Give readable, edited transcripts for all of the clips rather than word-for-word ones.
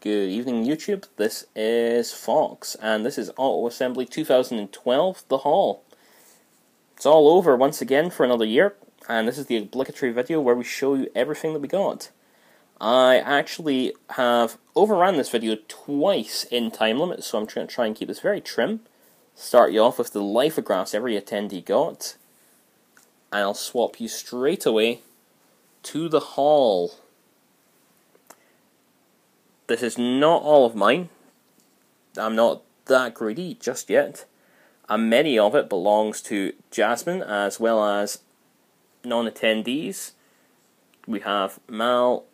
Good evening, YouTube. This is Fox, and this is Auto-Assembly 2012 The Haul. It's all over once again for another year, and this is the obligatory video where we show you everything that we got. I actually have overran this video twice in time limit, so I'm trying to try and keep this very trim. Start you off with the lithographs every attendee got, and I'll swap you straight away to the haul. This is not all of mine. I'm not that greedy just yet. And many of it belongs to Jasmine as well as non-attendees. We have Mal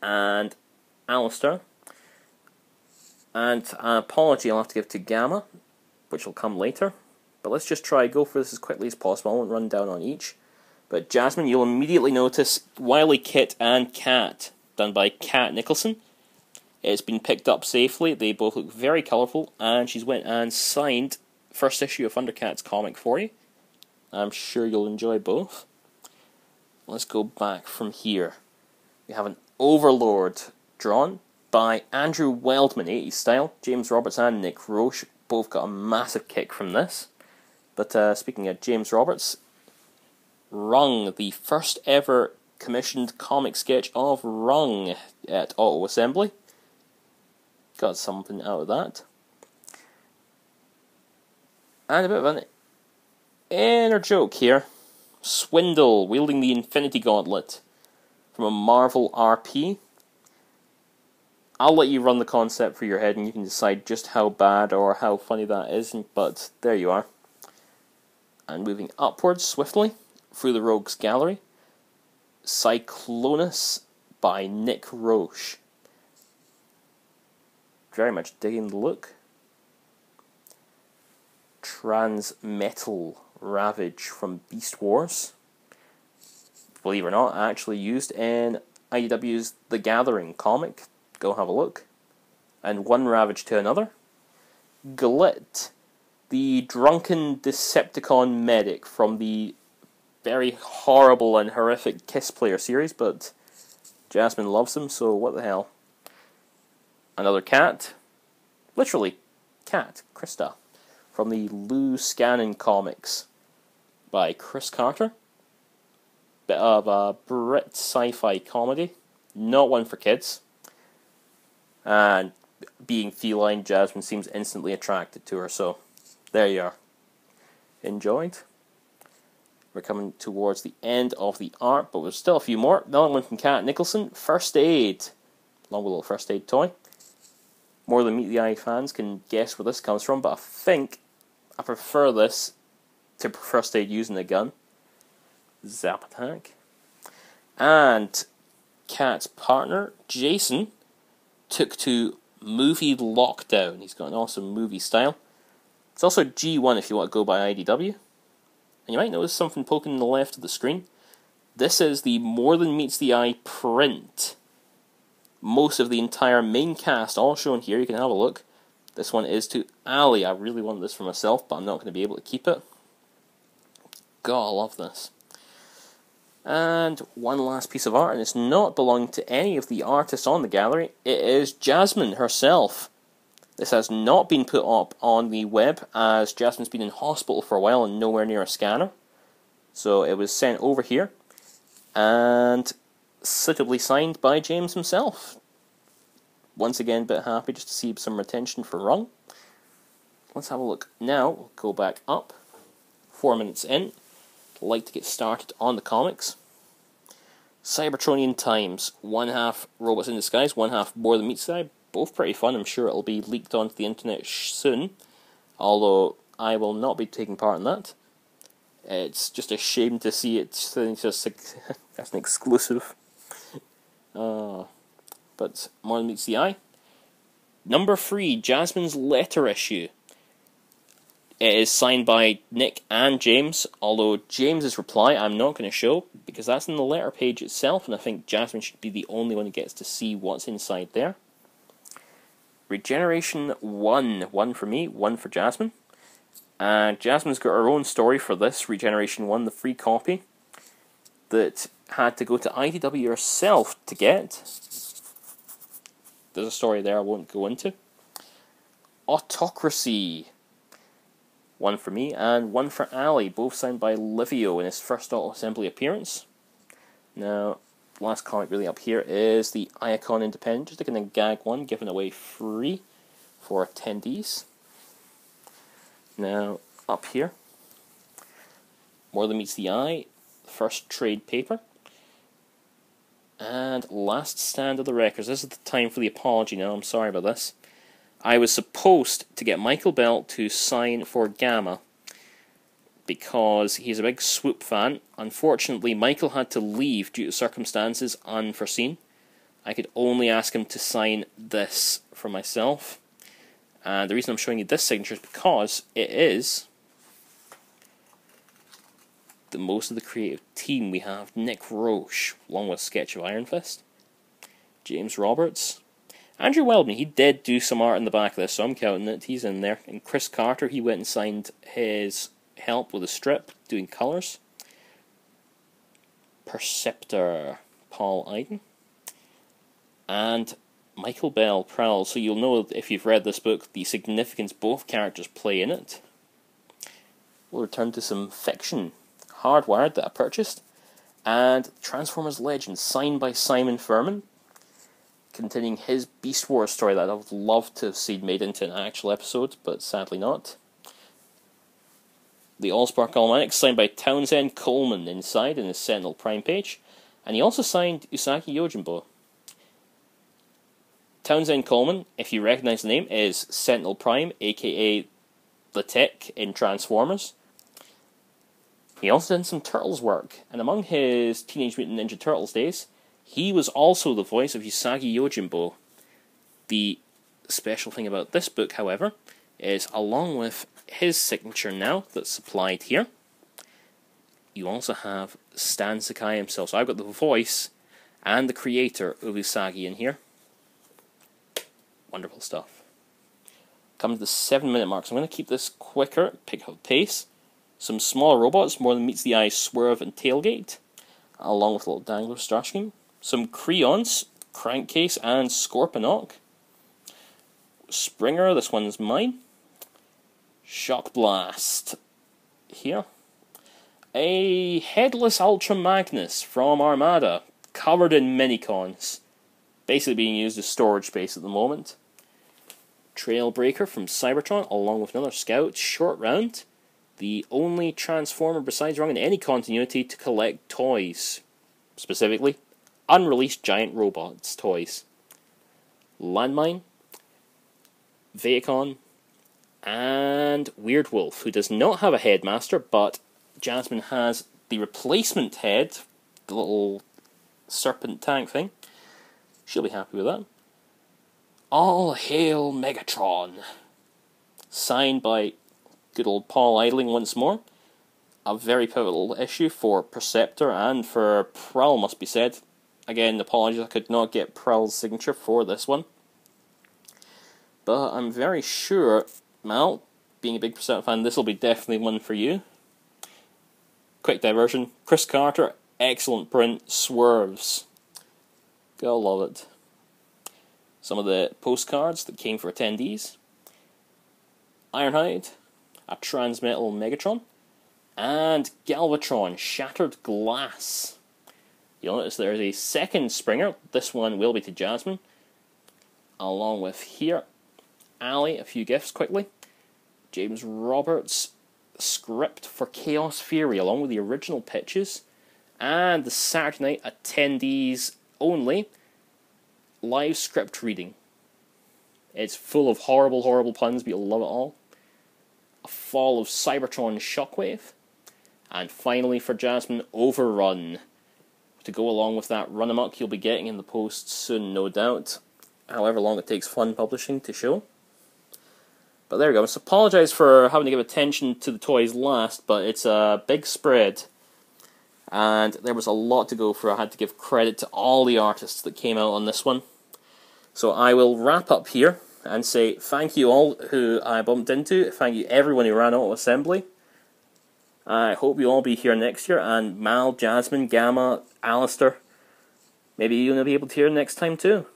and Alistair. And an apology I'll have to give to Gamma, which will come later. But let's just try go for this as quickly as possible. I won't run down on each. But Jasmine, you'll immediately notice Wily Kit and Cat, done by Kat Nicholson. It's been picked up safely. They both look very colourful, and she's went and signed first issue of Thundercats comic for you. I'm sure you'll enjoy both. Let's go back from here. We have an Overlord drawn by Andrew Weldman, 80s style. James Roberts and Nick Roche both got a massive kick from this. But speaking of James Roberts, Rung, the first ever commissioned comic sketch of Rung at Auto-Assembly. Got something out of that. And a bit of an inner joke here. Swindle wielding the Infinity Gauntlet from a Marvel RP. I'll let you run the concept for your head and you can decide just how bad or how funny that is, but there you are. And moving upwards swiftly through the Rogues Gallery. Cyclonus by Nick Roche. Very much digging the look. Transmetal Ravage from Beast Wars. Believe it or not, actually used in IDW's The Gathering comic. Go have a look. And one Ravage to another. Glit, the drunken Decepticon medic from the very horrible and horrific Kiss Player series, but Jasmine loves him, so what the hell. Another cat, literally, cat, Krista, from the Lou Scannon comics by Chris Carter. Bit of a Brit sci-fi comedy, not one for kids. And being feline, Jasmine seems instantly attracted to her, so there you are. Enjoyed. We're coming towards the end of the art, but there's still a few more. Another one from Kat Nicholson, First Aid, along with a little First Aid toy. More than Meet the Eye fans can guess where this comes from, but I think I prefer this to First Aid using a gun. Zap Attack. And Kat's partner, Jason, took to Movie Lockdown. He's got an awesome movie style. It's also G1 if you want to go by IDW. And you might notice something poking in the left of the screen. This is the More Than Meets the Eye print. Most of the entire main cast all shown here. You can have a look. This one is to Ali. I really want this for myself, but I'm not going to be able to keep it. God, I love this. And one last piece of art, and it's not belonging to any of the artists on the gallery. It is Jasmine herself. This has not been put up on the web, as Jasmine's been in hospital for a while and nowhere near a scanner. So it was sent over here, and suitably signed by James himself. Once again, a bit happy just to see some retention for Rung. Let's have a look now. We'll go back up. 4 minutes in. I'd like to get started on the comics. Cybertronian Times. One half Robots in Disguise, one half More Than Meets the Eye. Both pretty fun. I'm sure it'll be leaked onto the internet soon. Although I will not be taking part in that. It's just a shame to see it just as an exclusive. But More Than Meets the Eye. Number 3, Jasmine's letter issue. It is signed by Nick and James, although James's reply I'm not going to show, because that's in the letter page itself, and I think Jasmine should be the only one who gets to see what's inside there. Regeneration 1. 1 for me, 1 for Jasmine. And Jasmine's got her own story for this, Regeneration 1, the free copy, that had to go to IDW herself to get. there's a story there I won't go into. Autocracy. One for me and one for Ali, both signed by Livio in his first Auto Assembly appearance. Now, last comic really up here is the Iacon Independent, just like a gag one, given away free for attendees. Now, up here, More Than Meets the Eye, first trade paper. And Last Stand of the Wreckers. This is the time for the apology now, I'm sorry about this. I was supposed to get Michael Bell to sign for Gamma because he's a big Swoop fan. Unfortunately, Michael had to leave due to circumstances unforeseen. I could only ask him to sign this for myself. And the reason I'm showing you this signature is because it is the most of the creative team. We have Nick Roche, along with Sketch of Iron Fist, James Roberts, Andrew Wildman. He did do some art in the back of this, so I'm counting it. He's in there. And Chris Carter, he went and signed his help with a strip, doing colours. Perceptor, Paul Iden. And Michael Bell, Prowl. So you'll know, if you've read this book, the significance both characters play in it. We'll return to some fiction. Hardwired that I purchased. And Transformers Legends, signed by Simon Furman, containing his Beast Wars story that I would love to have seen made into an actual episode, but sadly not. The Allspark Almanac, signed by Townsend Coleman inside in his Sentinel Prime page, and he also signed Usagi Yojimbo. Townsend Coleman, if you recognise the name, is Sentinel Prime, aka the Tech in Transformers. He also did some Turtles work, and among his Teenage Mutant Ninja Turtles days, he was also the voice of Usagi Yojimbo. The special thing about this book, however, is along with his signature now that's supplied here, you also have Stan Sakai himself. So I've got the voice and the creator of Usagi in here. Wonderful stuff. Come to the 7-minute mark, so I'm going to keep this quicker, pick up pace. Some smaller robots, More Than Meets the Eye, Swerve and Tailgate, along with a little Dangler Starscream. Some Creons, Crankcase and Scorponok. Springer, this one's mine. Shock Blast, here. A Headless Ultra Magnus from Armada, covered in Minicons. Basically being used as storage space at the moment. Trailbreaker from Cybertron, along with another Scout, Short Round. The only Transformer besides Wrong in any continuity to collect toys. Specifically, unreleased giant robots toys. Landmine, Vacon, and Weird Wolf, who does not have a headmaster, but Jasmine has the replacement head, the little serpent tank thing. She'll be happy with that. All Hail Megatron, signed by good old Paul Idling once more. A very pivotal issue for Perceptor and for Prowl, must be said. Again, apologies, I could not get Prowl's signature for this one. But I'm very sure, Mal, being a big Perceptor fan, this will be definitely one for you. Quick diversion. Chris Carter, excellent print, Swerves. Gotta love it. Some of the postcards that came for attendees. Ironhide, a Transmetal Megatron, and Galvatron, Shattered Glass. You'll notice there's a second Springer. This one will be to Jasmine. Along with here, Ali, a few gifts quickly. James Roberts, script for Chaos Fury, along with the original pitches. And the Saturday night attendees only live script reading. It's full of horrible, horrible puns, but you'll love it all. A Fall of Cybertron Shockwave. And finally for Jasmine, Overrun. To go along with that run amok you'll be getting in the post soon, no doubt. However long it takes Fun Publishing to show. But there we go. I must apologise for having to give attention to the toys last, but it's a big spread. And there was a lot to go for. I had to give credit to all the artists that came out on this one. So I will wrap up here and say thank you all who I bumped into. Thank you everyone who ran Auto Assembly. I hope you'll all be here next year. And Mal, Jasmine, Gamma, Alistair, maybe you'll be able to hear next time too.